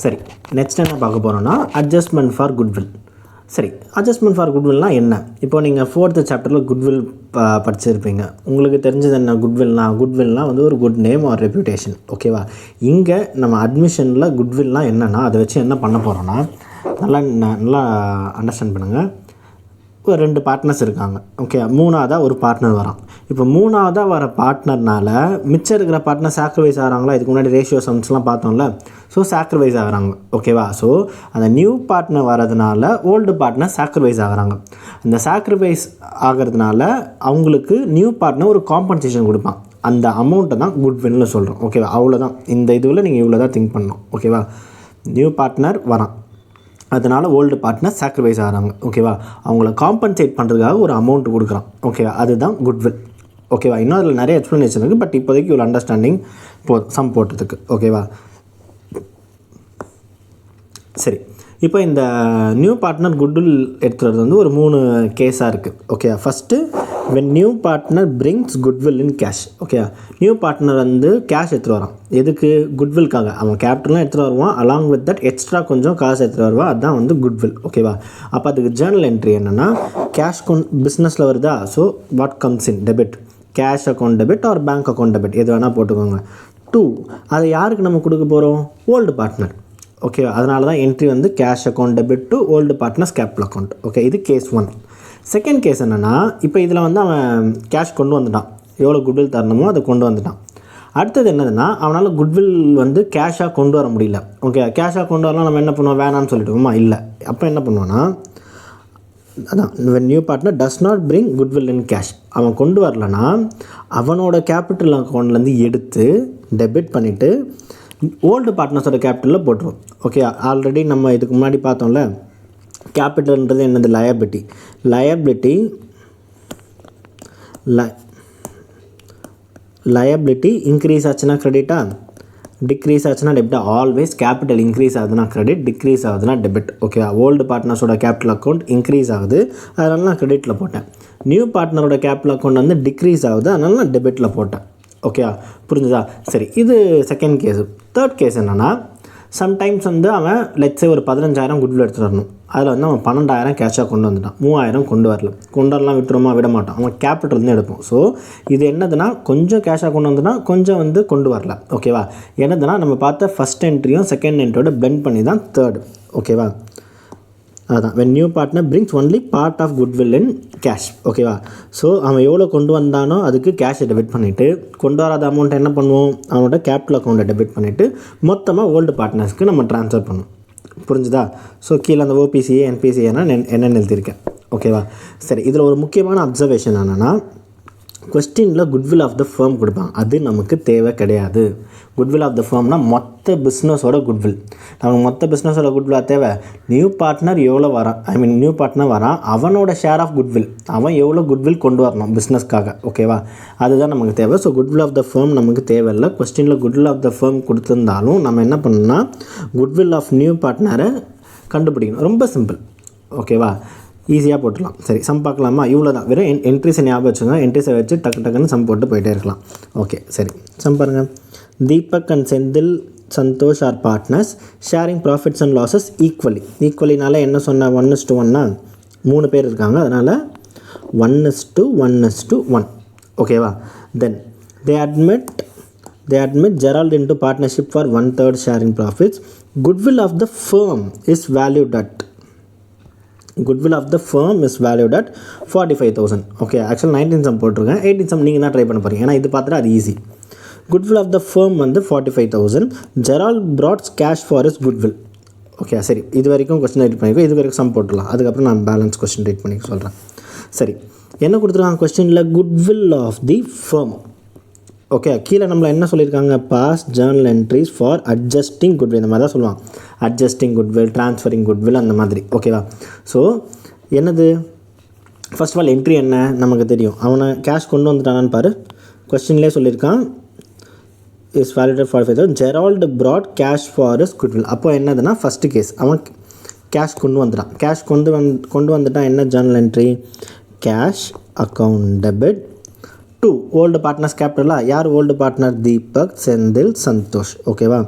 சரி, நெக்ஸ்ட் என்ன பார்க்க போகிறோன்னா அட்ஜஸ்ட்மெண்ட் ஃபார் குட்வில். சரி, அட்ஜஸ்ட்மெண்ட் ஃபார் குட்வில்னால் என்ன? இப்போ நீங்கள் 4th சாப்டரில் குட்வில் படிச்சிருப்பீங்க. உங்களுக்கு தெரிஞ்சது என்ன குட்வில்னால் வந்து ஒரு குட் நேம் ஆர் ரெப்யூட்டேஷன். ஓகேவா? இங்கே நம்ம அட்மிஷனில் குட்வில்னால் என்னென்னா அதை வச்சு என்ன பண்ண போகிறோன்னா நல்லா அண்டர்ஸ்டாண்ட் பண்ணுங்கள். இப்போ 2 பார்ட்னர்ஸ் இருக்காங்க. ஓகே, 3ஆவதாக ஒரு பார்ட்னர் வரான். இப்போ 3ஆவதாக வர பார்ட்னர்னால் மிச்சம் இருக்கிற பார்ட்னர் சாக்ரிஃபைஸ் ஆகிறாங்களா? இதுக்கு முன்னாடி ரேஷியோ சம்ஸ்லாம் பார்த்தோம்ல. ஸோ சாக்ரிஃபைஸ் ஆகிறாங்க. ஓகேவா? ஸோ அந்த நியூ பார்ட்னர் வரதுனால ஓல்டு பார்ட்னர் சாக்ரிஃபைஸ் ஆகிறாங்க. இந்த சாக்ரிஃபைஸ் ஆகிறதுனால அவங்களுக்கு நியூ பார்ட்னர் ஒரு காம்பன்சேஷன் கொடுப்பான். அந்த அமௌண்ட்டை தான் குட்வில்னு சொல்கிறோம். ஓகேவா? அவ்வளோதான். இந்த இதுவில் நீங்கள் இவ்வளோ தான் திங்க் பண்ணணும். ஓகேவா? நியூ பார்ட்னர் வரான், அதனால் ஓல்டு பார்ட்னர் சாக்ரிஃபைஸ் ஆகிறாங்க. ஓகேவா? அவங்கள காம்பன்சேட் பண்ணுறதுக்காக ஒரு அமௌண்ட் கொடுக்குறான். ஓகேவா? அதுதான் குட்வில். ஓகேவா? இன்னும் அதில் நிறைய எக்ஸ்ப்ளனேஷன் இருக்குது. பட் இப்போதைக்கு இவ்வளோ அண்டர்ஸ்டாண்டிங் சம் போட்டதுக்கு. ஓகேவா? சரி, இப்போ இந்த நியூ பார்ட்னர் குட்வில் எடுத்துகிறது வந்து ஒரு 3 கேஸாக இருக்குது. Okay, first when new partner brings goodwill in cash. Okay, new partner வந்து கேஷ் எடுத்துகிட்டு வரான். எதுக்கு? குட்வில்காக. அவன் கேபிட்டலாம் எடுத்துகிட்டு வருவான், அலாங் வித் தட் எக்ஸ்ட்ரா கொஞ்சம் காசு எடுத்துகிட்டு வருவான். அதுதான் வந்து குட்வில். ஓகேவா? அப்போ அதுக்கு ஜேர்னல் என்ட்ரி என்னென்னா கேஷ் பிஸ்னஸில் வருதா? So what comes in debit, cash account debit R bank account debit, எது வேணால் போட்டுக்கோங்க. 2, அதை யாருக்கு நம்ம கொடுக்க போகிறோம்? Old partner. ஓகே, அதனால தான் என்ட்ரி வந்து cash account debit to old partners capital account. Okay, இது கேஸ் 1. செகண்ட் கேஸ் என்னென்னா, இப்போ இதில் வந்து அவன் கேஷ் கொண்டு வந்துட்டான், எவ்வளோ குட்வில் தரணுமோ அதை கொண்டு வந்துட்டான். அடுத்தது என்னதுன்னா, அவனால் குட்வில் வந்து கேஷாக கொண்டு வர முடியல. ஓகே, கேஷாக கொண்டு வரலாம், நம்ம என்ன பண்ணுவோம்? வேணான்னு சொல்லிவிடுவோமா? இல்லை. அப்போ என்ன பண்ணுவோன்னா, அதான் when new partner does not bring goodwill in cash, அவன் கொண்டு வரலன்னா அவனோட கேபிட்டல் அக்கௌண்ட்லேருந்து எடுத்து டெபிட் பண்ணிவிட்டு ஓல்டு பார்ட்னர்ஸோட கேபிட்டலில் போட்டுருவோம். ஓகே, ஆல்ரெடி நம்ம இதுக்கு முன்னாடி பார்த்தோம்ல, கேபிட்டல்ன்றது என்னது? லயபிலிட்டி இன்க்ரீஸ் ஆச்சுன்னா கிரெடிட்டா, டிக்ரீஸ் ஆச்சுன்னா டெபிட்டா? ஆல்வேஸ் கேபிட்டல் இன்க்ரீஸ் ஆகுதுன்னா கிரெடிட், டிக்ரீஸ் ஆகுதுன்னா டெபிட். ஓகே, ஓல்டு பார்ட்னர்ஸோட கேபிட்டல் அக்கௌண்ட் இன்க்ரீஸ் ஆகுது, அதனால நான் கிரெடிட்டில் போட்டேன். நியூ பார்ட்னரோட கேபிட்டல் அக்கௌண்ட் வந்து டிக்ரீஸ் ஆகுது, அதனால நான் டெபிட்டில் போட்டேன். ஓகே, புரிஞ்சுதா? சரி, இது செகண்ட் கேஸு. தேர்ட் கேஸ் என்னென்னா, சம்டைம்ஸ் வந்து அவன் லெட்ஸே ஒரு 15,000 குட்வில் எடுத்துகிட்டு வரணும். அதில் வந்து அவன் 12,000 கேஷாக கொண்டு வந்துட்டான், 3,000 கொண்டு வரலாம் விட்டுருமா? விட மாட்டான், அவன் கேபிட்டல்னு எடுப்போம். ஸோ இது என்னதுன்னா, கொஞ்சம் கேஷாக கொண்டு வந்துனா கொஞ்சம் வந்து கொண்டு வரல. ஓகேவா? என்னதுன்னா, நம்ம பார்த்த ஃபஸ்ட் என்ட்ரியும் செகண்ட் என்ட்ரியோட பிளெண்ட் பண்ணி தான் தேர்டு. ஓகேவா? அதுதான் when new partner brings only part of goodwill in cash. ஓகேவா? ஸோ அவன் எவ்வளோ கொண்டு வந்தானோ அதுக்கு கேஷை டெபிட் பண்ணிவிட்டு, கொண்டு வராத அமௌண்ட்டை என்ன பண்ணுவோம்? அவனோட கேபிட்டல் அக்கௌண்ட்டை டெபிட் பண்ணிவிட்டு மொத்தமாக ஓல்டு பார்ட்னர்ஸ்க்கு நம்ம ட்ரான்ஸ்ஃபர் பண்ணுவோம். புரிஞ்சுதா? ஸோ கீழே அந்த ஓபிசிஏ என்பிசிஏனா என்னென்னு எழுதியிருக்கேன். ஓகேவா? சரி, இதில் ஒரு முக்கியமான அப்சர்வேஷன் என்னென்னா, கொஸ்டினில் குட்வில் ஆஃப் த ஃபேம் கொடுப்பாங்க, அது நமக்கு தேவை கிடையாது. குட்வில் ஆஃப் த ஃபேம்னா மொத்த பிஸ்னஸோட குட்வில். நமக்கு மொத்த பிஸ்னஸோட குட்வில்லாக தேவை? நியூ பார்ட்னர் எவ்வளோ வரான், நியூ பார்ட்னர் வரான், அவனோட ஷேர் ஆஃப் குட்வில், அவன் எவ்வளோ குட்வில் கொண்டு வரணும் பிஸ்னஸ்க்காக. ஓகேவா? அதுதான் நமக்கு தேவை. So goodwill of the firm நமக்கு தேவையில்லை. கொஸ்டினில் குட்வில் ஆஃப் த ஃபேம் கொடுத்துருந்தாலும் நம்ம என்ன பண்ணணும்னா, குட்வில் ஆஃப் நியூ பார்ட்னரை கண்டுபிடிக்கணும். ரொம்ப சிம்பிள். ஓகேவா? ஈஸியாக போட்டுடலாம். சரி, சம் பார்க்கலாமா? இவ்வளோ தான். வெறும் என்ட்ரிஸை ஞாபகம் வச்சுங்க. என்ட்ரிஸை வச்சு டக்குன்னு சம் போட்டு போயிட்டே இருக்கலாம். ஓகே, சரி, சம் பாருங்கள். Deepak and Senthil Santhosh are partners sharing profits and losses ஈக்குவலினால என்ன சொன்னால் 1:1னா 3 பேர் இருக்காங்க, அதனால் 1:1:1. ஓகேவா? Then they admit Gerald into partnership for 1/3 sharing profits. Goodwill of the firm is valued at 45,000. Okay, actual 19 sum போட்டிருக்கேன். 18 சம் நீங்கள் தான் ட்ரை பண்ண போகிறீங்க, ஏன்னா இது பார்த்துட்டு அது easy. Goodwill of the firm வந்து 45,000. Gerald brought cash for his goodwill. Okay, சரி, இது வரைக்கும் கொஸ்டின் ரைட் பண்ணிக்கோ, இது வரைக்கும் சம் போட்டுடலாம். அதுக்கப்புறம் நான் பேலன்ஸ் கொஸ்டின் ரைட் பண்ணிக்க சொல்கிறேன். சரி, என்ன கொடுத்துருக்காங்க கொஸ்டினில்? Goodwill of the firm. Okay, கீழே நம்மளை என்ன சொல்லியிருக்காங்க? Pass journal entries for adjusting goodwill, இந்த மாதிரி தான் சொல்லுவாங்க. அட்ஜஸ்டிங் குட்வில், ட்ரான்ஸ்ஃபரிங் குட்வில், அந்த மாதிரி. ஓகேவா? ஸோ என்னது? ஃபர்ஸ்ட் ஆஃப் ஆல் என்ட்ரி என்ன நமக்கு தெரியும். அவனை கேஷ் கொண்டு வந்துட்டானான்னு பாரு. கொஸ்டின்லேயே சொல்லியிருக்கான், is validate 45,000. Gerald brought cash for his goodwill. அப்போ என்னதுன்னா, ஃபஸ்ட்டு கேஸ் அவன் கேஷ் கொண்டு வந்துட்டான். கேஷ் கொண்டு வந்துட்டான். என்ன journal entry? Cash account debit to 2 old partners கேபிட்டலா யார் ஓல்டு பார்ட்னர் தீபக் செந்தில் சந்தோஷ் ஓகேவா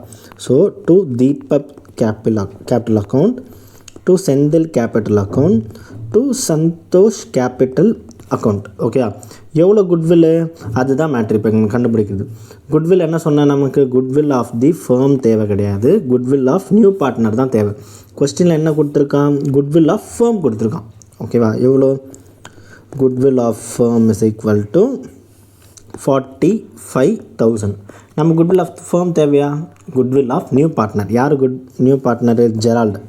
so to Deepak capital account to Senthil capital account to Santhosh capital account okay எவ்வளோ குட்வில் அதுதான் மேட்ரு இப்போ கண்டுபிடிக்கிறது குட்வில் என்ன சொன்னால் நமக்கு குட்வில் ஆஃப் தி ஃபேம் தேவை கிடையாது குட்வில் ஆஃப் நியூ பார்ட்னர் தான் தேவை கொஸ்டினில் என்ன கொடுத்துருக்கான் குட்வில் ஆஃப் ஃபேம் கொடுத்துருக்கான் ஓகேவா எவ்வளோ goodwill of firm is equal to 45,000 நம்ம குட்வில் ஆஃப் ஃபேம் தேவையா குட்வில் ஆஃப் நியூ பார்ட்னர் யார் new partner Gerald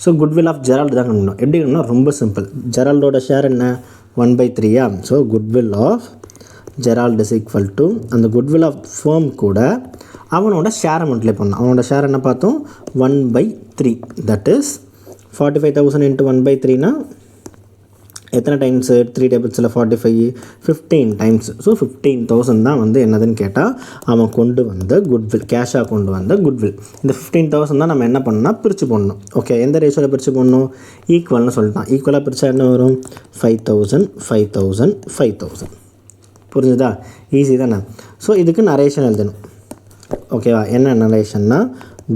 so goodwill of Gerald தான் கண்டுபிடிக்கணும் எப்படி கண்டுனா ரொம்ப சிம்பிள் ஜெரால்டோட ஷேர் என்ன 1/3 so goodwill of Gerald is equal to அந்த குட்வில் ஆஃப் ஃபேம் கூட அவனோட ஷேரை மல்டிப்ளை பண்ணணும் அவனோட ஷேர் என்ன பார்த்தோம் 1/3 தட் இஸ் 45,000 இன்ட்டு 1/3னா எத்தனை டைம்ஸு 3 டேபிள்ஸில் 45 15 டைம்ஸ் ஸோ 15,000 தான் வந்து என்னதுன்னு கேட்டால் அவன் கொண்டு வந்த குட்வில் கேஷாக கொண்டு வந்த குட்வில் இந்த 15,000 தான் நம்ம என்ன பண்ணால் பிரித்து போடணும் ஓகே எந்த ரேஷியோவில் பிரித்து போடணும் ஈக்குவல்னு சொல்லிட்டான் ஈக்குவலாக பிரித்தா என்ன வரும் 5,000 5,000 5,000 புரிஞ்சுதா ஈஸி தானே ஸோ இதுக்கு நரேஷன் எழுதணும் ஓகேவா என்ன நரேஷன்னா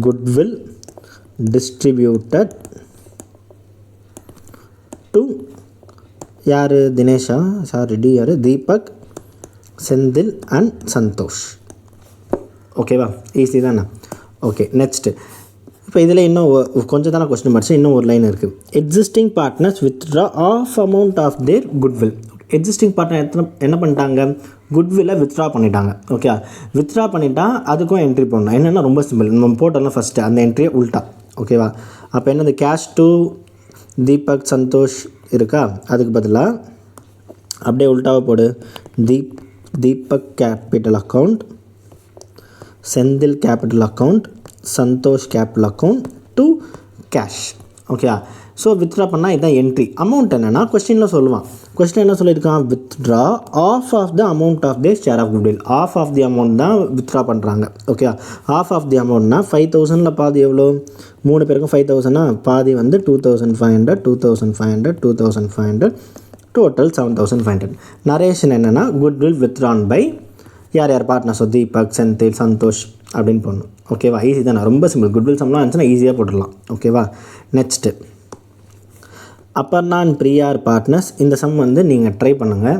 குட்வில் டிஸ்ட்ரிபியூட்டட் டு யார் தினேஷா சாரி யார் தீபக் செந்தில் அண்ட் சந்தோஷ் ஓகேவா ஈஸி தானே ஓகே நெக்ஸ்ட்டு இப்போ இதில் இன்னும் கொஞ்சம் தானே கொஸ்டின் படிச்சு இன்னும் ஒரு லைன் இருக்குது existing partners withdraw of amount of their goodwill existing partner என்ன பண்ணிட்டாங்க குட்வில்லை வித்ட்ரா பண்ணிட்டாங்க ஓகே வித்ட்ரா பண்ணிட்டா அதுக்கும் என்ட்ரி பண்ணணும் என்னென்னா ரொம்ப சிம்பிள் நம்ம போட்டோம்னா ஃபஸ்ட்டு அந்த என்ட்ரியை உல்ட்டா ஓகேவா அப்போ என்னது கேஷ் டு தீபக் சந்தோஷ் இருக்கா அதுக்கு பதிலாக அப்படியே உல்ட்டாவை போடு Deepak capital account Senthil capital account Santhosh capital account to cash okay so withdraw பண்ணால் இதுதான் என்ட்ரி அமௌண்ட் என்னென்னா கொஸ்டினில் சொல்லுவான் கொஸ்டின் என்ன சொல்லியிருக்கான் withdraw of the amount of the share of goodwill of the amount தான் வித்ட்ரா பண்ணுறாங்க ஓகே ஆஃப் தி அமௌண்ட்னா 5,000ல் பாதி எவ்வளோ 3 பேருக்கும் 5,000னா பாதி வந்து 2,500 2,500 2,500 டோட்டல் 7,500 நரேஷன் என்னென்னா குட்வில் வித்ட்ரான் பை யார் பார்ட்னர்ஸோ தீபக் செந்தில் சந்தோஷ் அப்படின்னு போடணும் ஓகேவா ஈஸி தானே ரொம்ப சிம்பிள் குட்வில் சம்லாம் இருந்துச்சுன்னா ஈஸியாக போட்டுடலாம் ஓகேவா next Aparna and Briar partners இந்த சம் வந்து நீங்கள் ட்ரை பண்ணுங்கள்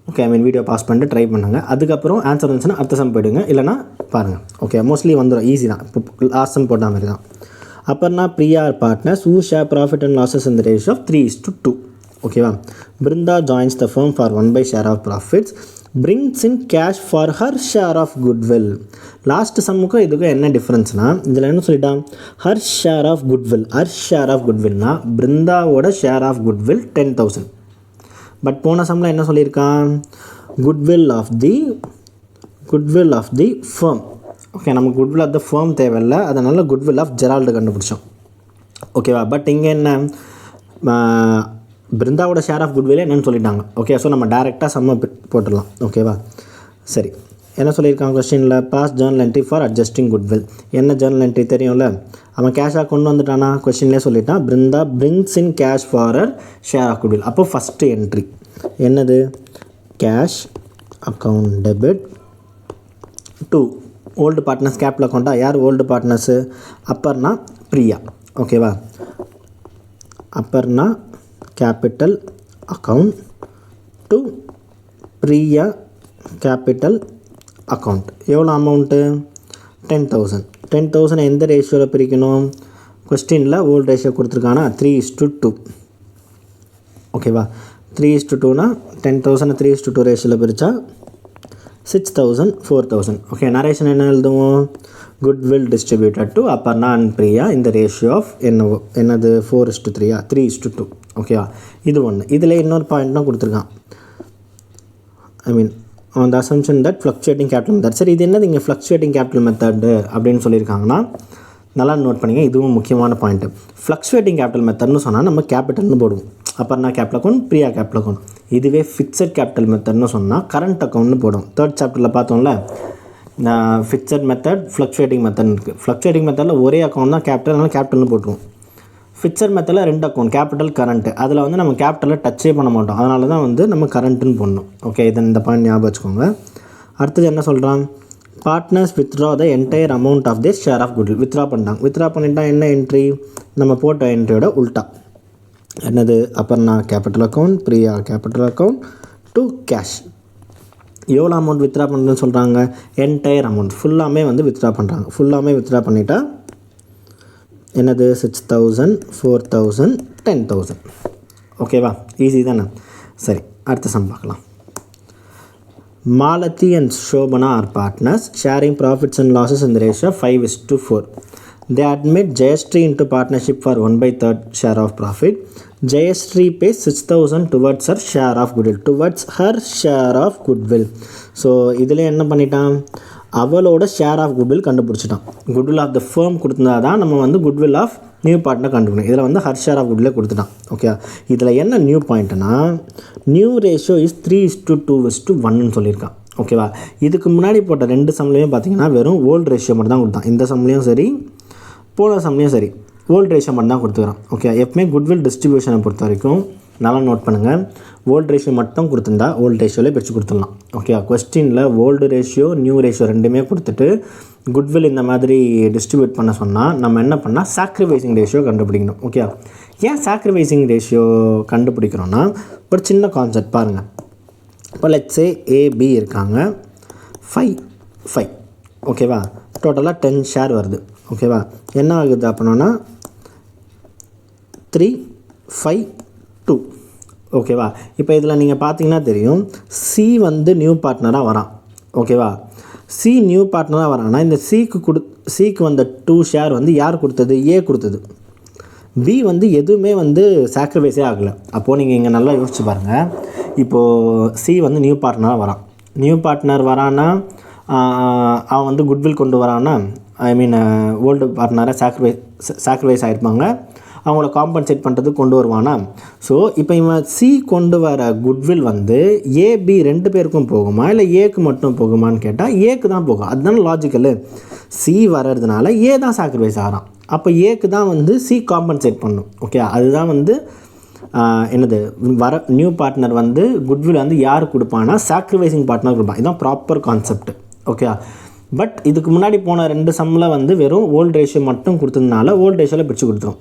ஓகே வீடியோ பாஸ் பண்ணிட்டு ட்ரை பண்ணுங்கள் அதுக்கப்புறம் ஆன்சர் வந்துச்சுன்னா அடுத்த சம் போயிடுங்க இல்லைனா பாருங்கள் ஓகே மோஸ்ட்லி வந்துடும் ஈஸி தான் இப்போ லாஸ்ட் சம் போட்ட மாதிரி தான் Aparna Briar partners who share profit and losses in the ratio of 3:2 ஓகேவா Brinda joins the firm for 1 share of profits brings in cash for her share of goodwill last சம்முக்கும் இதுக்கும் என்ன டிஃப்ரென்ஸ்னால் இதில் என்ன சொல்லிட்டான் ஹர் ஷேர் ஆஃப் குட்வில்னா பிருந்தாவோட ஷேர் ஆஃப் குட்வில் 10,000 பட் போன சம்மில் என்ன சொல்லியிருக்கான் goodwill of the firm okay நமக்கு குட்வில் ஆஃப் த ஃபேம் தேவையில்லை அதனால் குட்வில் ஆஃப் ஜெரால்டு கண்டுபிடிச்சோம் ஓகேவா பட் இங்கே என்ன பிருந்தாவோட ஷேர் ஆஃப் குட்வில்லே என்னென்னு சொல்லிட்டாங்க ஓகே ஸோ நம்ம டேரெக்டாக சம்மை போட்டுடலாம் ஓகேவா சரி என்ன சொல்லியிருக்காங்க கொஸ்டினில் pass journal entry for adjusting goodwill என்ன ஜேர்னல் என்ட்ரி தெரியும்ல அவன் கேஷாக கொண்டு வந்துட்டானா கொஸ்டின்லேயே சொல்லிட்டான் Brinda brings in cash for her share of goodwill அப்போ ஃபஸ்ட்டு என்ட்ரி என்னது cash account debit to old partners capital அக்கௌண்ட்டா யார் ஓல்டு பார்ட்னர்ஸு அப்பர்ணா பிரியா ஓகேவா Aparna capital account to Priya capital account எவ்வளோ அமௌண்ட்டு 10,000 எந்த ரேஷியோவில் பிரிக்கணும் கொஸ்டினில் ஓல்டு ரேஷியோ கொடுத்துருக்கானா 3:2 ஓகேவா 3:2னா 10,000 3:2 ரேஷியோவில் பிரித்தா 6,000 4,000 ஓகே நரேஷன் என்ன எழுதுவோம் goodwill distributed to Aparna and Priya இந்த ரேஷியோ ஆஃப் என்னது 4:3 3:2 ஓகேவா இது ஒன்று இதில் இன்னொரு பாயிண்ட்டும் கொடுத்துருக்கான் on the assumption that fluctuating capital method சரி இது என்னது இங்கே fluctuating capital method அப்படின்னு சொல்லியிருக்காங்கன்னா நல்லா நோட் பண்ணிங்க இதுவும் முக்கியமான பாயிண்ட்டு fluctuating capital methodனு சொன்னால் நம்ம கேபிட்டல்னு போடுவோம் Aparna capital account Priya capital account இதுவே ஃபிக்ஸட் கேபிட்டல் மெத்தட்னு சொன்னால் கரண்ட் அக்கௌண்ட்னு போடும் 3rd சாப்டரில் பார்த்தோம்ல ஃபிக்ஸட் மெத்தட் ஃப்ளக்சுவேட்டிங் மெத்தட் இருக்குது ஃப்ளக்சுவேட்டிங் மெத்தடில் ஒரே அக்கௌண்ட் தான் கேபிட்டல் அதனால் கேபிட்டல்னு போட்டுருவோம் ஃபிக்ஸட் மெத்தடில் 2 அக்கௌண்ட் கேபிட்டல் கரண்ட்டு அதில் வந்து நம்ம கேபிட்டலில் டச்சே பண்ண மாட்டோம், அதனால தான் வந்து நம்ம கரண்ட்டுன்னு போடணும். ஓகே, இதை இந்த பாயிண்ட் ஞாபகம் வச்சுக்கோங்க. அடுத்தது என்ன சொல்கிறான், partners withdraw the entire amount of this share of goodwill. Withdraw பண்ணிட்டாங்க. வித்ட்ரா பண்ணிட்டா என்ன என்ட்ரி, நம்ம போட்ட என்ட்ரியோட உல்ட்டா என்னது, Aparna capital account, Priya capital account to cash. எவ்வளோ அமௌண்ட் வித்ட்ரா பண்ணுறதுன்னு சொல்கிறாங்க, என்டையர் அமௌண்ட் ஃபுல்லாமே வந்து வித்ட்ரா பண்ணுறாங்க. ஃபுல்லாமே வித்ட்ரா பண்ணிட்டா என்னது 6000, 4000, 10,000. ஓகேவா, ஈஸி தானே. சரி, அடுத்த சம் பார்க்கலாம். Malathi and Shobana are partners sharing profits and losses in the ratio 5:4. They admit Jayashree into partnership for 1/3 share of profit. Jayashree pays 6,000 towards her share of goodwill. So இதில் என்ன பண்ணிட்டான், அவளோட share of goodwill கண்டுபிடிச்சிட்டான். Goodwill of the firm கொடுத்தா தான் நம்ம வந்து goodwill of new partner கண்டுபிடிக்கணும். இதில் வந்து ஹர் ஷேர் ஆஃப் குட்வில்லே கொடுத்துட்டான். ஓகே, இதில் என்ன நியூ பாயிண்ட்னா, நியூ ரேஷியோ இஸ் 3:2:1 சொல்லியிருக்கான். ஓகேவா, இதுக்கு முன்னாடி போட்ட 2 சம்லையும் பார்த்தீங்கன்னா வெறும் ஓல்டு ரேஷியோ மட்டும் தான் கொடுத்தான். இந்த சம்லையும் சரி, போன சம்லையும் சரி, ஓல்டு ரேஷியோ மட்டும் தான் கொடுத்துக்கிறான். ஓகே, எப்பவுமே குட்வில் டிஸ்ட்ரிபியூஷனை பொறுத்த வரைக்கும் நல்லா நோட் பண்ணுங்கள், ஓல்டு ரேஷியோ மட்டும் கொடுத்துருந்தா ஓல்டு ரேஷியோவில் பிரித்து கொடுத்துடலாம். ஓகே, கொஸ்டினில் ஓல்டு ரேஷியோ நியூ ரேஷியோ ரெண்டுமே கொடுத்துட்டு குட்வில் இந்த மாதிரி டிஸ்ட்ரிபியூட் பண்ண சொன்னால் நம்ம என்ன பண்ணால் சாக்ரிஃபைசிங் ரேஷியோ கண்டுபிடிக்கணும். ஓகே, ஏன் சாக்ரிஃபைசிங் ரேஷியோ கண்டுபிடிக்கிறோன்னா ஒரு சின்ன கான்செப்ட் பாருங்கள். இப்போ லெட்ஸே ஏபி இருக்காங்க, 5. ஓகேவா, டோட்டலாக 10 ஷேர் வருது. ஓகேவா, என்ன ஆகுது அப்படின்னா 3, 5, 2. ஓகேவா, இப்போ இதில் நீங்கள் பார்த்தீங்கன்னா தெரியும், சி வந்து நியூ பார்ட்னராக வரான். ஓகேவா, சி நியூ பார்ட்னராக வரான்னா இந்த சிக்கு வந்த 2 ஷேர் வந்து யார் கொடுத்தது, ஏ கொடுத்தது. பி வந்து எதுவுமே வந்து சாக்ரிஃபைஸே ஆகலை. அப்போது நீங்கள் இங்கே நல்லா யோசிச்சு பாருங்கள். இப்போது சி வந்து நியூ பார்ட்னராக வரான். நியூ பார்ட்னர் வரான்னா அவன் வந்து குட்வில் கொண்டு வரான்னா, ஐ மீன் ஓல்டு பார்ட்னரை சாக்ரிஃபைஸ் ஆகிருப்பாங்க, அவங்கள காம்பன்சேட் பண்ணுறதுக்கு கொண்டு வருவானா. ஸோ இப்போ இவன் சி கொண்டு வர குட்வில் வந்து ஏபி 2 பேருக்கும் போகுமா இல்லை ஏக்கு மட்டும் போகுமான்னு கேட்டால் ஏக்கு தான் போகும். அதுதான் லாஜிக்கலு. சி வர்றதுனால ஏ தான் சாக்ரிஃபைஸ் ஆகிறான், அப்போ ஏக்கு தான் வந்து சி காம்பன்சேட் பண்ணும். ஓகே, அதுதான் வந்து என்னது, வர நியூ பார்ட்னர் வந்து குட்வில் வந்து யார் கொடுப்பான்னா சாக்ரிஃபைசிங் பார்ட்னர் கொடுப்பான். இதுதான் ப்ராப்பர் கான்செப்ட். ஓகே, பட் இதுக்கு முன்னாடி போன 2 சம்மில் வந்து வெறும் ஓல்டு ரேஷியோ மட்டும் கொடுத்ததுனால ஓல்டு ரேஷியோவில் பிரித்து கொடுத்துரும்.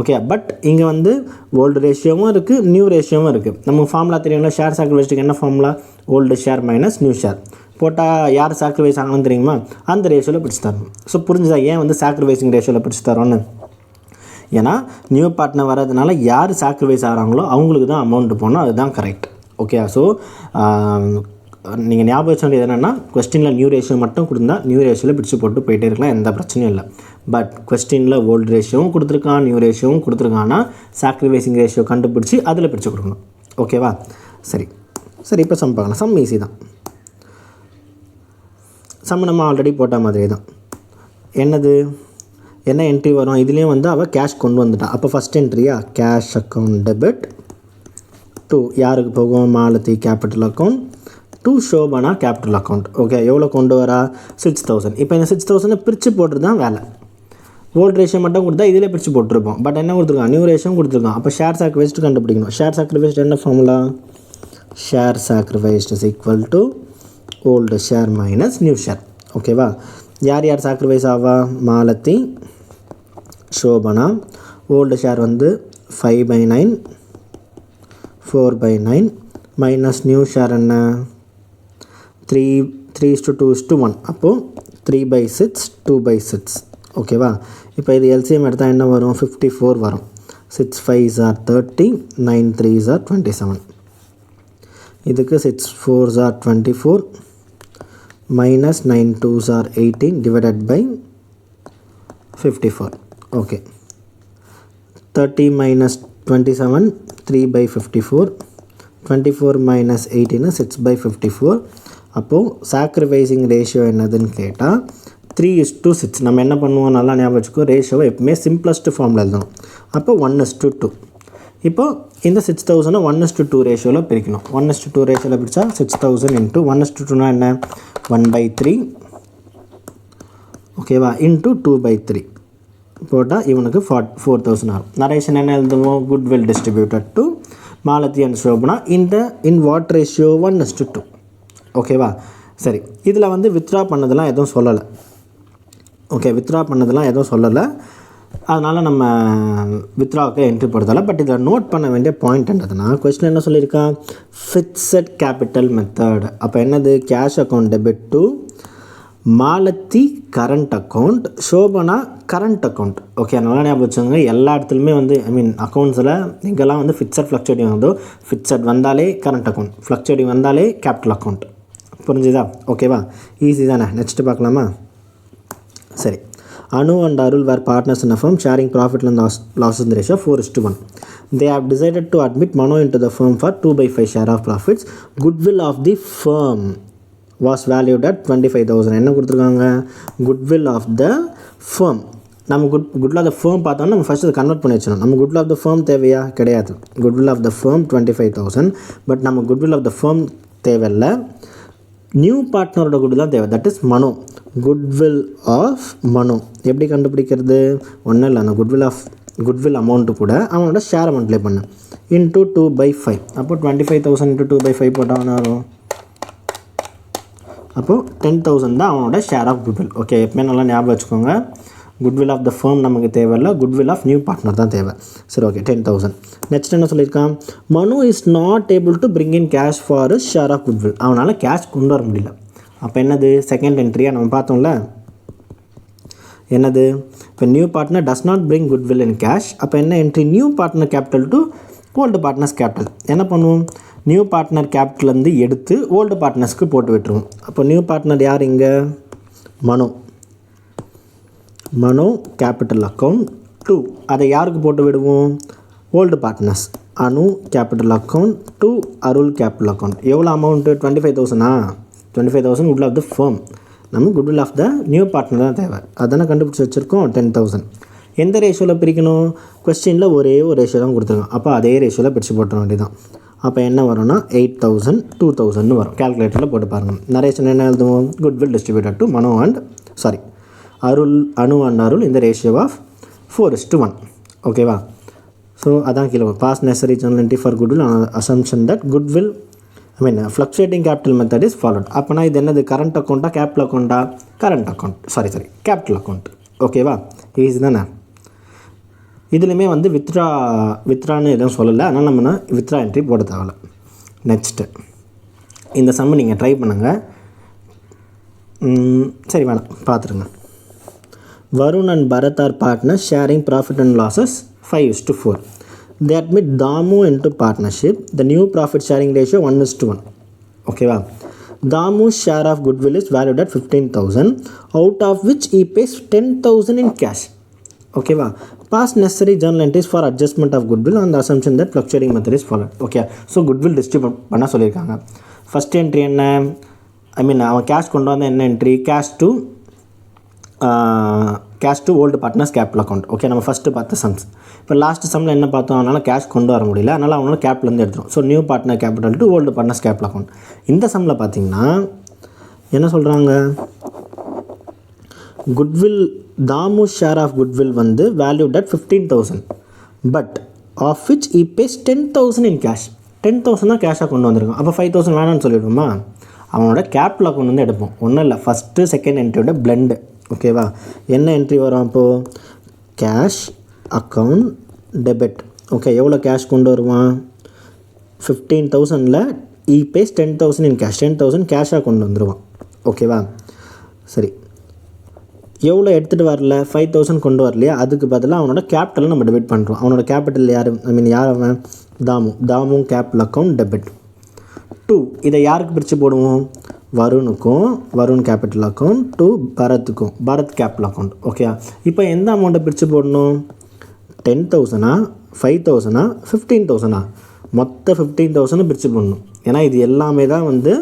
ஓகே, பட் இங்கே வந்து ஓல்டு ரேஷியோவும் இருக்குது, நியூ ரேஷியோவும் இருக்குது. நம்ம ஃபார்முலா தெரியும்ல, ஷேர் சாக்ரிஃபைஸ்க்கு என்ன formula, old share minus new share போட்டால் யார் சாக்ரிஃபைஸ் ஆகணும்னு தெரியுமா, அந்த ரேஷியோவில் பிடிச்சி தரணும். ஸோ புரிஞ்சுதா ஏன் வந்து சாக்ரிஃபைசிங் ரேஷியோவில் பிடிச்சி தரோன்னு. ஏன்னா நியூ பார்ட்னர் வர்றதுனால யார் சாக்ரிஃபைஸ் ஆகிறாங்களோ அவங்களுக்கு தான் அமௌண்ட்டு போகணும், அதுதான் கரெக்ட். ஓகே, ஸோ நீங்கள் ஞாபகம் வச்ச வேண்டியது என்னென்னா, கொஸ்டினில் நியூ ரேஷியோ மட்டும் கொடுத்தா நியூ ரேஷியோவில் பிடிச்சி போட்டு போயிட்டே இருக்கலாம், எந்த பிரச்சனையும் இல்லை. பட் கொஸ்டினில் ஓல்டு ரேஷியோவும் கொடுத்துருக்கான், நியூ ரேஷியோவும் கொடுத்துருக்கான்னா சாக்ரிஃபைசிங் ரேஷியோ கண்டுபிடிச்சி அதில் பிடிச்சி கொடுக்கணும். ஓகேவா, சரி, இப்போ சம் பார்க்கலாம். சம் ஈஸி தான். சம் நம்ம ஆல்ரெடி போட்ட மாதிரி தான். என்னது, என்ன என்ட்ரி வரும், இதுலேயும் வந்து அவள் கேஷ் கொண்டு வந்துட்டான். அப்போ ஃபஸ்ட் என்ட்ரியா கேஷ் அக்கௌண்ட் டெபிட் டு யாருக்கு போகும், Malathi capital account to Shobana capital account. Okay, எவ்வளோ கொண்டு வரா, 6,000. இப்போ இந்த 6,000 பிரித்து போட்டு தான் வேலை. ஓல்டு ரேஷியோ மட்டும் கொடுத்தா இதிலே பிரித்து போட்டிருப்போம். பட் என்ன கொடுத்துருக்கான், நியூ ரேஷியோ கொடுத்துருக்கான். அப்போ ஷேர் சாக்ரிஃபைஸ்டு கண்டுபிடிக்கணும். ஷேர் சாக்ரிஃபைஸ்டு என்ன formula, share sacrificed is equal to old share minus new share. ஓகேவா, யார் சாக்ரிஃபைஸ் ஆவா, மாலதி, ஷோபனா. ஓல்டு ஷேர் வந்து 5/9, 4/9 மைனஸ் நியூ ஷேர் என்ன 3:2:1. அப்போது 3/6, 2/6. ஓகேவா, இப்போ இது எல்சிஎம் எடுத்தால் என்ன வரும், 54 வரும். 6 5s are 30, 9 3s are 27. இதுக்கு 6 4s are 24 minus 9 2s are 18 divided by 54. Okay, 30 minus 27 3/54, 24 minus 18 6/54. அப்போது சாக்ரிஃபைசிங் ரேஷியோ என்னதுன்னு கேட்டால் 3:6. நம்ம என்ன பண்ணுவோம், நல்லா ஞாபகம் வச்சுக்கோ, ரேஷியோவை எப்பவுமே சிம்பிளஸ்ட் ஃபார்மில் எழுதணும். அப்போ 1:2. இப்போது இந்த 6,000 1:2 ரேஷியோவில் பிரிக்கணும். 1:2 ரேஷியோவில் பிரித்தா 6,000 இன்ட்டு 1:2 என்ன 1/3. ஓகேவா, இன்ட்டு 2/3. போட்டால் இவனுக்கு 4,000 ஆகும். நரேஷன் என்ன எழுதுவோம்? Goodwill distributed to Malathi and Shobana in what ratio 1:2. ஓகேவா? சரி, இதில் வந்து வித்ட்ரா பண்ணதெல்லாம் எதுவும் சொல்லலை. ஓகே, வித்ட்ரா பண்ணதெல்லாம் எதுவும் சொல்லலை, அதனால் நம்ம வித்ட்ராவுக்கு என்ட்ரி போடுறதில்ல. பட் இதில் நோட் பண்ண வேண்டிய பாயிண்ட் என்னதுன்னா, கொஸ்டின் என்ன சொல்லியிருக்கான்? Fixed capital method. அப்போ என்னது? Cash account debit to Malathi current account, Shobana current account. Okay, நல்லா ஞாபகம் வச்சுக்கோங்க. எல்லா இடத்துலையுமே வந்து அக்கௌண்ட்ஸில் எங்கெல்லாம் வந்து ஃபிக்ஸட் ஃப்ளக்சுவேட்டிங் வந்தோ, ஃபிக்ஸட் வந்தாலே கரண்ட் அக்கௌண்ட், ஃப்ளக்சுவேட்டிங் வந்தாலே கேபிட்டல் அக்கௌண்ட். புரிஞ்சுதா? ஓகேவா? ஈஸி தானே. நெக்ஸ்ட்டு பார்க்கலாமா? சரி, Anu and Arul were partners in a firm sharing profit and losses in the ratio 4:1. They have decided to admit Mano into the firm for 2/5 share of profits. Goodwill of the firm was valued at 25,000. என்ன கொடுத்துருக்காங்க? Goodwill of the firm. நம்ம Goodwill of the firm பார்த்தோம்னா நம்ம first convert பண்ணி வச்சிடணும். நம்ம Goodwill of the firm தேவையா? கிடையாது. Goodwill of the firm 25,000. But நம்ம Goodwill of the firm தேவையில்லை, நியூ பார்ட்னரோட குட்வில் தான் தேவை. That is Mano. Goodwill of Mano எப்படி கண்டுபிடிக்கிறது? ஒன்றும் இல்லை, அந்த குட்வில் அமௌண்ட்டு கூட அவனோட ஷேர் அமௌண்ட் ப்ளே பண்ணேன் இன்ட்டு 2/5. அப்போ 25,000 × 2/5 போட்டால் வரும். அப்போது 10,000 தான் அவனோட ஷேர் ஆஃப் குட்வில். ஓகே, எப்பவுமே நல்லா ஞாபகம் வச்சுக்கோங்க. குட்வில் ஆஃப் த ஃபர்ம் நமக்கு தேவையில்லை, குட்வில் ஆஃப் நியூ பார்ட்னர் தான் தேவை. சரி, ஓகே, 10,000. நெக்ஸ்ட் என்ன சொல்லியிருக்கான்? Manu is not able to bring in cash for share of goodwill. அவனால் கேஷ் கொண்டு வர முடியல. அப்போ என்னது? செகண்ட் என்ட்ரியாக நம்ம பார்த்தோம்ல, என்னது? இப்போ new partner does not bring goodwill in cash. அப்போ என்ன entry? New partner capital to old partners capital. என்ன பண்ணுவோம்? நியூ பார்ட்னர் கேபிட்டலேருந்து எடுத்து ஓல்டு பார்ட்னர்ஸ்க்கு போட்டு விட்டுருவோம். அப்போ நியூ பார்ட்னர் யார் இங்கே? மனு. Mano capital account 2. அதை யாருக்கு போட்டு விடுவோம்? Old partners. Anu capital account 2, Arul capital account. எவ்வளோ amount? 25,000. 25,000 goodwill of the firm. நம்ம goodwill of the new partner தான் தேவை. அதானே கண்டுபிடிச்சி வச்சுருக்கோம். 10,000. எந்த ரேஷியோவில் பிரிக்கணும்? கொஸ்டினில் ஒரே ஒரு ரேஷியோ தான் கொடுத்துருக்கோம். அப்போ அதே ரேஷியோவில் பிரித்து போட்டுற வேண்டியதான். அப்போ என்ன வரும்னா 8,000 2,000 வரும். கேல்குலேட்டரில் போட்டு பாருங்கள். நரேஷன் என்ன எழுதுவோம்? Goodwill distributed to Mano and Anu and Arul இந்த ரேஷியோ ஆஃப் 4:1. ஓகேவா? ஸோ அதான் கீழே pass necessary journal entry for goodwill assumption that goodwill fluctuating capital method is followed. அப்போனா இது என்னது? கரண்ட் அக்கௌண்ட்டா கேபிட்டல் அக்கௌண்ட்டா? Current account. Sorry capital account. ஓகேவா? ஈஸி தானே. இதுலையுமே வந்து வித்ரான்னு எதுவும் சொல்லலை, அதனால் நம்ம வித்ரா என்ட்ரி போட தேவையில்ல. நெக்ஸ்ட்டு இந்த சம்மை நீங்கள் ட்ரை பண்ணுங்கள். சரி, வேணாம், பார்த்துருங்க. Varun and Bharat are partners sharing profit and losses 5:4. They admit Damu into partnership. The new profit sharing ratio 1:1. ஓகேவா? Damu's share of goodwill is valued at 15,000, out of which he pays 10,000 in cash. ஓகேவா? Pass necessary journal entries for adjustment of goodwill on the assumption that fluctuating method is followed. Okay, so goodwill distribute பண்ண சொல்லியிருக்காங்க. First entry என்ன? அவன் cash கொண்டு வந்த என்ன entry? Cash to old partners capital account. Okay, நம்ம first பார்த்த sums. இப்போ லாஸ்ட் சம்மில் என்ன பார்த்தோம்? அதனால் கேஷ் கொண்டு வர முடியல, அதனால் அவனால கேபிட்டலேருந்து எடுத்துரும். So new partner capital to old partners capital account. இந்த சம்மில் பார்த்தீங்கன்னா என்ன சொல்கிறாங்க? Goodwill Damu share of goodwill வந்து valued at 15,000, but of which he pays 10,000 in cash. 10,000 தான் கேஷாக கொண்டு வந்திருக்கோம். அப்போ 5,000 வேணான்னு சொல்லிவிடுமா? அவனோட கேபிட்டல் அக்கௌண்ட் வந்து எடுப்போம். ஒன்றும் இல்லை, ஃபஸ்ட்டு செகண்ட் என்ட்ரியோட பிளெண்டு. ஓகேவா? என்ன என்ட்ரி வரும் அப்போது? Cash account debit. ஓகே, எவ்வளோ கேஷ் கொண்டு வருவான்? 15,000ல் இ பேஸ் 10,000 இன் கேஷ். 10,000 கேஷாக கொண்டு வந்துடுவான். ஓகேவா? சரி, எவ்வளோ எடுத்துகிட்டு வரல? 5,000 கொண்டு வரலையா? அதுக்கு பதிலாக அவனோட கேபிட்டலை நம்ம டெபிட் பண்ணுறோம். அவனோட கேபிட்டல் யார்? யார் அவன்? Damu capital account debit 2. இதை யாருக்கு பிரித்து போடுவோம்? வருணுக்கும், வருண் கேபிட்டல் அக்கௌண்ட், டு பரத்துக்கும், பரத் கேபிட்டல் அக்கௌண்ட். ஓகே, இப்போ எந்த அமௌண்ட்டை பிரித்து போடணும்? 10,000, 5,000, 15,000? மொத்த 15,000 பிரித்து போடணும். ஏன்னா இது எல்லாமே தான் வந்து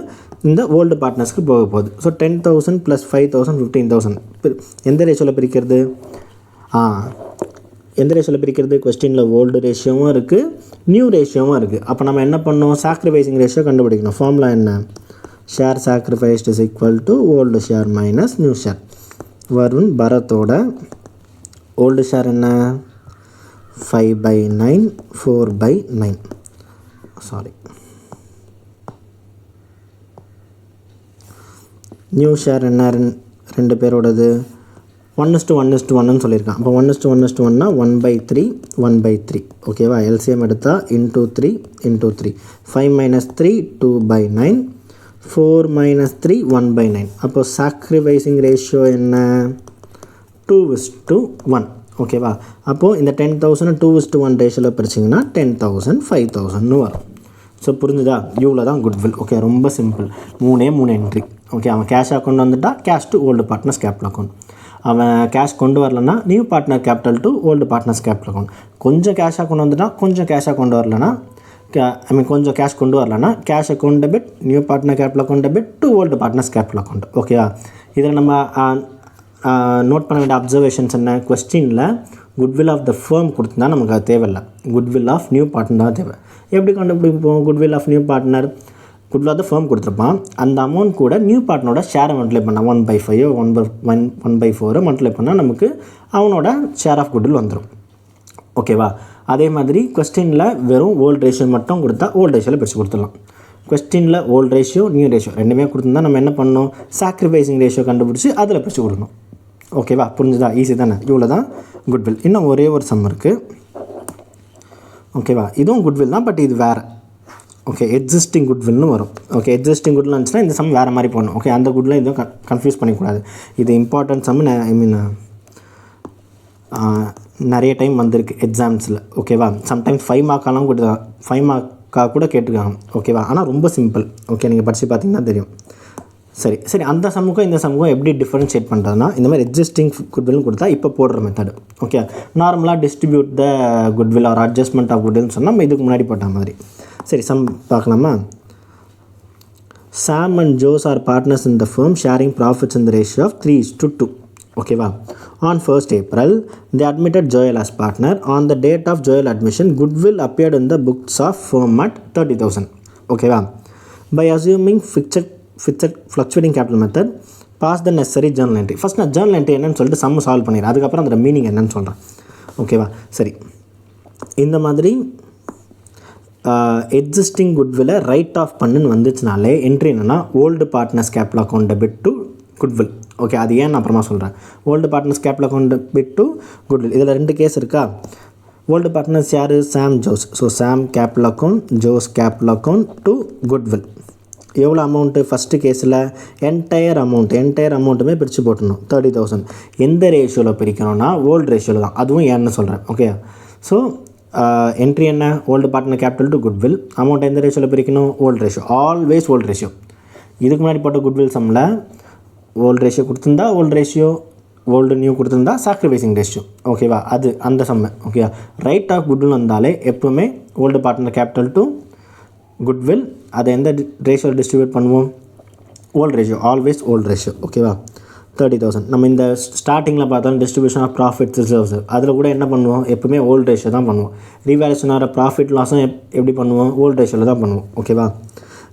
இந்த ஓல்டு பார்ட்னர்ஸ்க்கு போக போகுது. ஸோ 10,000 + 5,000 15,000 எந்த ரேஷியோவில் பிரிக்கிறது? எந்த ரேஷியோவில் பிரிக்கிறது? கொஸ்டினில் ஓல்டு ரேஷியோவும் இருக்குது, நியூ ரேஷியோவும் இருக்குது. அப்போ நம்ம என்ன பண்ணணும்? சாக்ரிஃபைசிங் ரேஷியோ கண்டுபிடிக்கணும். ஃபார்முலா என்ன? Share sacrificed is equal to old share minus new share. Varun பரத்தோட ஓல்டு ஷேர் என்ன 5/9 4/9 சாரி நியூ ஷேர் என்ன ரெண்டு பேரோடது 1:1:1 சொல்லியிருக்கான். அப்போ 1:1:1னா 1/3 1/3 ஓகேவா. எல்சிஎம் எடுத்தால் இன்டூ 3 இன்டூ 3 5 - 3 2/9 4 - 3 1/9. அப்போ சாக்ரிஃபைசிங் ரேஷியோ என்ன 2:1 ஓகேவா. அப்போது இந்த 10,000 2:1 ரேஷியோவில் பிரிச்சிங்கன்னா 10,000 5,000 வரும். ஸோ புரிஞ்சுதா. இவ்வளோ தான் குட்வில். ஓகே, ரொம்ப சிம்பிள். 3 என்ட்ரி. ஓகே, அவன் கேஷ் அக்கௌண்ட் வந்துட்டா cash to old partners capital account. அவன் கேஷ் கொண்டு வரலன்னா new partner capital to old partners capital account. கொஞ்சம் கேஷாக கொண்டு வந்துட்டால் கொஞ்சம் கேஷாக கொண்டு வரலன்னா கொஞ்சம் கேஷ் கொண்டு வரலன்னா cash account debit new partner capital account debit to old partners capital account. ஓகேவா. இதில் நம்ம நோட் பண்ண வேண்டிய அப்சர்வேஷன்ஸ் என்ன, கொஸ்டினில் குட்வில் ஆஃப் த ஃபேம் கொடுத்துருந்தா நமக்கு அது தேவையில்லை. குட்வில் ஆஃப் நியூ பார்ட்னர் தான் தேவை. எப்படி கண்டுபிடிப்போம் goodwill of new partner? Goodwill of the firm கொடுத்துருப்பான். அந்த அமௌண்ட் கூட நியூ பார்ட்னரோட ஷேரை மல்டிப்ளை பண்ணால் 1/5 1/4 மல்டிப்ளை பண்ணால் நமக்கு அவனோட ஷேர் ஆஃப் குட்வில் வந்துடும். ஓகேவா. அதே மாதிரி கொஸ்டினில் வெறும் ஓல்டு ரேஷியோ மட்டும் கொடுத்தா ஓல்டு ரேஷியோவில் பிரித்து கொடுத்துடலாம். கொஸ்டினில் ஓல்டு ரேஷியோ நியூ ரேஷியோ ரெண்டுமே கொடுத்துருந்தா நம்ம என்ன பண்ணணும், சாக்ரிஃபைசிங் ரேஷியோ கண்டுபிடிச்சி அதில் பிரித்து கொடுக்கணும். ஓகேவா, புரிஞ்சுதா. ஈஸி தானே. இவ்வளோ தான் குட்வில். இன்னும் ஒரே ஒரு சம் இருக்குது. ஓகேவா, இதுவும் குட்வில் தான், பட் இது வேறு. ஓகே, எக்ஸிஸ்டிங் குட்வில்னு வரும். ஓகே, எக்ஸிஸ்டிங் குட்வில் இருந்துச்சுன்னா இந்த சம் வேறு மாதிரி போடணும். ஓகே, அந்த குட்வில் இதுவும் கன்ஃபியூஸ் பண்ணிக்கூடாது. இது இம்பார்ட்டன்ட் சம். ஐ மீன் நிறைய டைம் வந்திருக்கு எக்ஸாம்ஸில். ஓகேவா, சம்டைம்ஸ் 5 மார்க்காலாம் கூட 5 மார்க்காக கூட கேட்டிருக்காங்க. ஓகேவா, ஆனால் ரொம்ப சிம்பிள். ஓகே, நீங்கள் படித்து பார்த்தீங்கன்னா தெரியும். சரி அந்த சம்முக்கும் இந்த சம்முக்கும் எப்படி டிஃபரன்ஷியேட் பண்ணுறதுனா, இந்த மாதிரி எக்ஸிஸ்டிங் குட்வில்னு கொடுத்தா இப்போ போடுற மெத்தடு. ஓகே, நார்மலாக distribute the goodwill or adjustment of குட்வில்னு சொன்னால் நம்ம இதுக்கு முன்னாடி போட்ட மாதிரி. சரி, சம் பார்க்கலாமா. Sam and Jose are partners in the firm sharing profits in the ratio of 3:2. ஓகேவா. On 1st April, they admitted Joel as partner. On the date of Joel admission, goodwill appeared in the books of firm at 30,000. ஓகேவா. By assuming fixed fluctuating capital method, pass the necessary journal entry. First நான் journal entry என்னன்னு சொல்லிட்டு some solve பண்ணிடுறேன். அதுக்கப்புறம் அதோட meaning என்னன்னு சொல்கிறேன். ஓகேவா. சரி, இந்த மாதிரி எக்ஸிஸ்டிங் குட்வில்லை ரைட் ஆஃப் பண்ணுன்னு வந்துச்சுனாலே என்ட்ரி என்னென்னா old partners capital account debit to goodwill. Okay, அது ஏன் நான் அப்புறமா சொல்கிறேன். Old partners capital account debit to goodwill. இதில் 2 கேஸ் இருக்கா. ஓல்டு பார்ட்னர்ஸ் யார், Sam Jose. So Sam capital account, Jose capital account to goodwill. எவ்வளோ அமௌண்ட்டு, ஃபஸ்ட்டு கேஸில் என்டையர் அமௌண்ட்டுமே பிரித்து போட்டணும் 30,000. எந்த ரேஷியோவில் பிரிக்கணும்னா ஓல்டு ரேஷியோவில் தான். அதுவும் ஏன்னு சொல்கிறேன். ஓகே, ஸோ என்ட்ரி என்ன, old partner capital to goodwill. Amount எந்த ரேஷியோவில் பிரிக்கணும், old ratio. Always old ratio. இதுக்கு முன்னாடி போட்ட குட்வில் சம்மில் ஓல்டு ரேஷியோ கொடுத்துருந்தா ஓல்டு ரேஷியோ, ஓல்டு நியூ கொடுத்துருந்தா சாக்ரிஃபைசிங் ரேஷியோ. ஓகேவா, அது அந்த சம்மை. ஓகேவா, ரைட் ஆஃப் குட்வில் வந்தாலே எப்போவுமே old partner capital to goodwill. அதை எந்த ரேஷியோவில் டிஸ்ட்ரிபியூட் பண்ணுவோம், old ratio. Always old ratio. ஓகேவா. 30,000 நம்ம இந்த ஸ்டார்டிங்கில் பார்த்தாலும் டிஸ்ட்ரிபியூஷன் ஆஃப் ப்ராஃபிட்ஸ் ரிசர்வ்ஸ் அதில் கூட என்ன பண்ணுவோம், எப்பவுமே ஓல்டு ரேஷியோ தான் பண்ணுவோம். ரீவேல்யூஷன் ஆகிற ப்ராஃபிட் லாஸும் எப்படி பண்ணுவோம், ஓல்டு ரேஷியோவில் தான் பண்ணுவோம். ஓகேவா.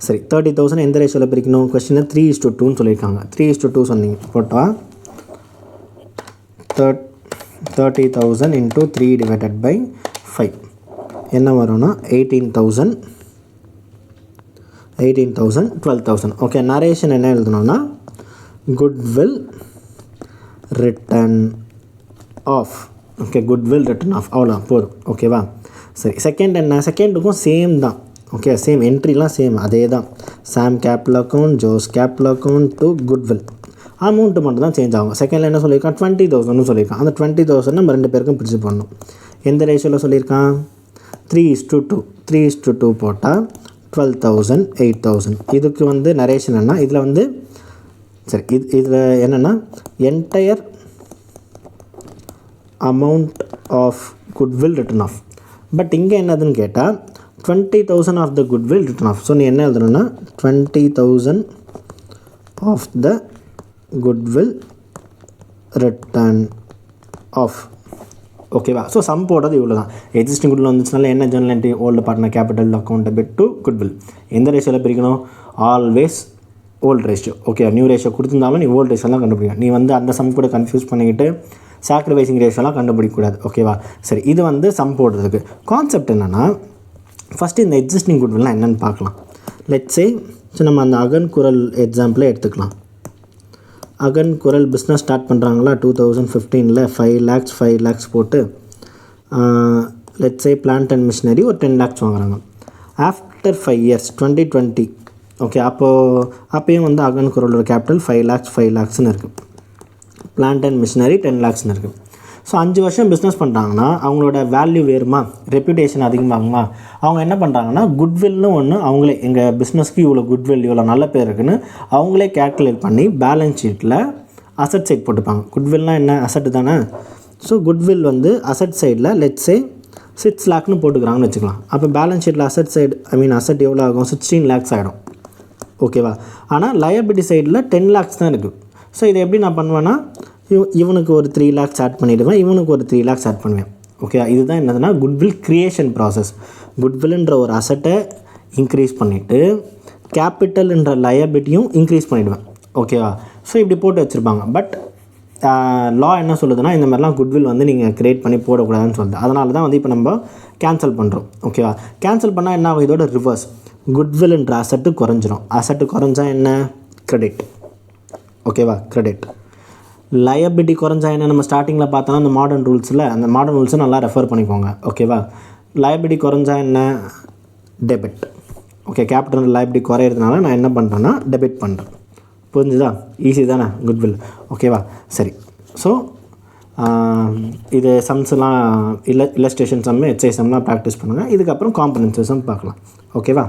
சரி, 30,000 எந்த ரேஷியோவில் பிரிக்கணும், கொஸ்டினில் 3:2ன்னு சொல்லியிருக்காங்க. 3:2 சொன்னீங்க போட்டால் 30,000 into 3 divided by 5 என்ன வரும்னா 18,000 12,000. ஓகே, நரேஷன் என்ன எழுதணும்னா goodwill written off. Okay, goodwill written off, அவ்வளோ போதும். ஓகேவா. சரி, செகண்ட் என்ன, செகண்டுக்கும் சேம் தான். ஓகே, சேம் என்ட்ரிலாம் சேம் அதே தான். Sam capital account, Jose capital account to goodwill. Amount மட்டும் தான் சேஞ்ச் ஆகும். செகண்டில் என்ன சொல்லியிருக்கான், 20,000 சொல்லியிருக்கான். அந்த 20,000 நம்ம 2 பேருக்கும் பிரித்து பண்ணணும். எந்த ரேஷியோவில் சொல்லியிருக்கான், 3:2 போட்டால் 12,000 8,000. இதுக்கு வந்து நரேஷன் என்ன, இதில் வந்து சரி இதில் என்னென்னா entire amount of goodwill written off. But இங்கே என்னதுன்னு கேட்டால் 20,000 of the goodwill written off. So நீ என்ன எழுதணும்னா 20,000 of the goodwill written off. ஓகேவா. ஸோ சம் போடுறது இவ்வளோ தான். எக்ஸிஸ்டிங் குட்வில் வந்துச்சுனால என்ன journal entry, old partner capital account debit to goodwill. எந்த ரேஷியோவில் பிரிக்கணும், always old ratio. Okay, new ratio கொடுத்துருந்தாலும் நீ ஓல்டு ரேஷியோ தான் கண்டுபிடிக்கணும். நீ வந்து அந்த சம் கூட கன்ஃபியூஸ் பண்ணிக்கிட்டு சாக்ரிஃபைசிங் ரேஷியோலாம் கண்டுபிடிக்கக்கூடாது. ஓகேவா? சரி, இது வந்து சம் போடுறதுக்கு. கான்செப்ட் என்னென்னா, ஃபஸ்ட்டு இந்த எக்ஸிஸ்டிங் குட்வில்லாம் என்னென்னு பார்க்கலாம். லெட்ஸே நம்ம அந்த அகன் குரல் எக்ஸாம்பிளே எடுத்துக்கலாம். அகன் குரல் பிஸ்னஸ் ஸ்டார்ட் பண்ணுறாங்களா 2015 5 lakhs போட்டு லெட்ஸே பிளான்ட் அண்ட் மிஷினரி ஒரு 10 lakhs வாங்குறாங்க. ஆஃப்டர் 5 years 2020 ஓகே, அப்போயும் வந்து அகன் குரலோட கேபிட்டல் 5 lakhsன்னு இருக்குது. பிளான்ட் அண்ட் மிஷினரி 10 lakhsன்னு இருக்குது. ஸோ 5 வருஷம் பிஸ்னஸ் பண்ணுறாங்கன்னா அவங்களோட வேல்யூ வேறுமா, ரெப்யூட்டேஷன் அதிகமாகுமா? அவங்க என்ன பண்ணுறாங்கன்னா குட்வில்னு ஒன்று அவங்களே எங்கள் பிஸ்னஸ்க்கு இவ்வளோ குட்வில் இவ்வளோ நல்ல பேர் இருக்குன்னு அவங்களே கேல்குலேட் பண்ணி பேலன்ஸ் ஷீட்டில் அசட் சைட் போட்டுப்பாங்க. குட்வில்னால் என்ன, அசட்டு தானே. ஸோ குட்வில் வந்து அசட் சைடில் லெட்ஸே 6 lakhsன்னு போட்டுக்கிறாங்கன்னு வச்சுக்கலாம். அப்போ பேலன்ஸ் ஷீட்டில் அசட் சைடு அசட் எவ்வளோ ஆகும், 16 lakhs ஆகிடும். ஓகேவா? ஆனால் லயபிலிட்டி சைடில் 10 lakhs தான் இருக்குது. ஸோ இதை எப்படி நான் பண்ணுவேன்னா, இவனுக்கு ஒரு 3 lakhs ஆட் பண்ணிவிடுவேன், இவனுக்கு ஒரு 3 lakhs ஆட் பண்ணுவேன். ஓகே, இதுதான் என்னதுன்னா குட்வில் க்ரியேஷன் ப்ராசஸ். குட்வில்ன்ற ஒரு அசட்டை இன்க்ரீஸ் பண்ணிவிட்டு கேபிட்டல்ன்ற லயபிலிட்டியும் இன்க்ரீஸ் பண்ணிவிடுவேன். ஓகேவா? ஸோ இப்படி போட்டு வச்சுருப்பாங்க. பட் லா என்ன சொல்லுதுன்னா, இந்த மாதிரிலாம் குட்வில் வந்து நீங்கள் க்ரியேட் பண்ணி போடக்கூடாதுன்னு சொல்லுது. அதனால தான் வந்து இப்போ நம்ம கேன்சல் பண்ணுறோம். ஓகேவா? கேன்சல் பண்ணால் என்ன ஆகும், இதோட ரிவர்ஸ் குட்வில்ன்ற அசட்டு குறைஞ்சிரும். அசட்டு குறைஞ்சா என்ன, கிரெடிட். ஓகேவா? கிரெடிட். லயபிலிட்டி குறைஞ்சா என்ன, நம்ம ஸ்டார்டிங்கில் பார்த்தோன்னா அந்த மாடர்ன் ரூல்ஸை நல்லா ரெஃபர் பண்ணிக்கோங்க. ஓகேவா? லயபிலிட்டி குறைஞ்சா என்ன, டெபிட். ஓகே, கேபிட்டல் லயபிலிட்டி குறையிறதுனால நான் என்ன பண்ணுறேன்னா டெபிட் பண்ணுறேன். புரிஞ்சுதா? ஈஸி தானே குட்வில். ஓகேவா? சரி. ஸோ இது சம்ஸ்லாம் இல்லஸ்ட்ரேஷன் சம்மு எக்ஸைஸ் சம்லாம் ப்ராக்டிஸ் பண்ணுங்கள். இதுக்கப்புறம் காம்பனன்சி சம் பார்க்கலாம். ஓகேவா?